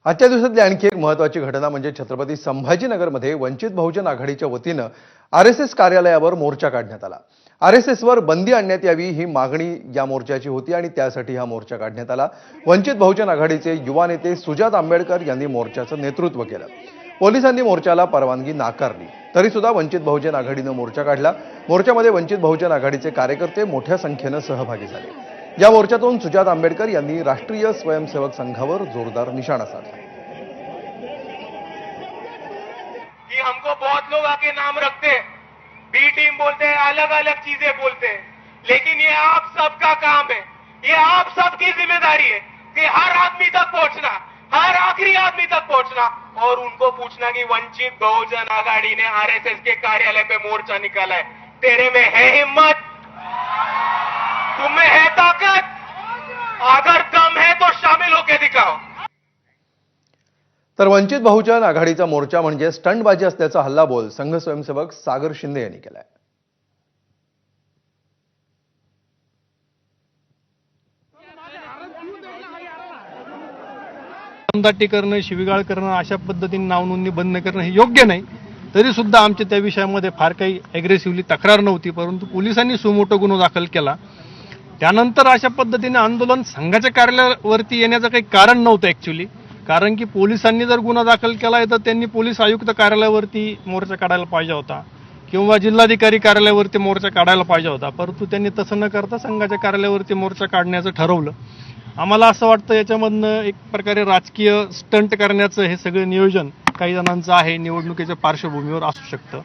आजच्या दिवसातली आणखी एक महत्त्वाची घटना म्हणजे छत्रपती संभाजीनगरमध्ये वंचित बहुजन आघाडीच्या वतीनं आरएसएस कार्यालयावर मोर्चा काढण्यात आला। आरएसएसवर बंदी आणण्यात यावी ही मागणी या मोर्चाची होती आणि त्यासाठी हा मोर्चा काढण्यात आला। वंचित बहुजन आघाडीचे युवा नेते सुजात आंबेडकर यांनी मोर्चाचं नेतृत्व केलं। पोलिसांनी मोर्चाला परवानगी नाकारली तरी सुद्धा वंचित बहुजन आघाडीनं मोर्चा काढला। मोर्चामध्ये वंचित बहुजन आघाडीचे कार्यकर्ते मोठ्या संख्येनं सहभागी झाले। या मोर्चातून सुजात आंबेडकर यांनी राष्ट्रीय स्वयंसेवक संघावर जोरदार निशाणा साधला। कि हमको बहुत लोग आके नाम रखते हैं, बी टीम बोलते हैं, अलग अलग चीजें बोलते हैं, लेकिन ये आप सबका काम है, ये आप सबकी जिम्मेदारी है कि हर आदमी तक पहुंचना, हर आखिरी आदमी तक पहुंचना और उनको पूछना कि वंचित बहुजन आघाड़ी ने आरएसएस के कार्यालय पे मोर्चा निकाला है, तेरे में है हिम्मत, तुम्हें है ताकत, अगर दम है तो शामिल होके दिखाओ। तर वंचित बहुजन आघाडीचा मोर्चा म्हणजे स्टंटबाजी असल्याचा हल्लाबोल संघ स्वयंसेवक सागर शिंदे यांनी केलाय। दाटी करणं, शिवीगाळ करणं, अशा पद्धतीने नावनोंदणी बंद करणं हे योग्य नाही। तरी सुद्धा आमच्या त्या विषयामध्ये फार काही अग्रेसिव्हली तक्रार नव्हती, परंतु पोलिसांनी सुमोटो गुन्हा दाखल केला। त्यानंतर अशा पद्धतीने आंदोलन संघाच्या कार्यालयावरती येण्याचं काही कारण नव्हतं ऍक्च्युअली, कारण की पोलिसांनी जर गुन्हा दाखल केला तर त्यांनी पोलीस आयुक्त कार्यालयावरती मोर्चा काढायला पाहिजे होता किंवा जिल्हाधिकारी कार्यालयावरती मोर्चा काढायला पाहिजे होता, परंतु त्यांनी तसं न करता संघाच्या कार्यालयावरती मोर्चा काढण्याचं ठरवलं। आम्हाला असं वाटतं याच्यामधनं एक प्रकारे राजकीय स्टंट करण्याचं हे सगळं नियोजन काही जणांचं आहे, निवडणुकीच्या पार्श्वभूमीवर असू शकतं।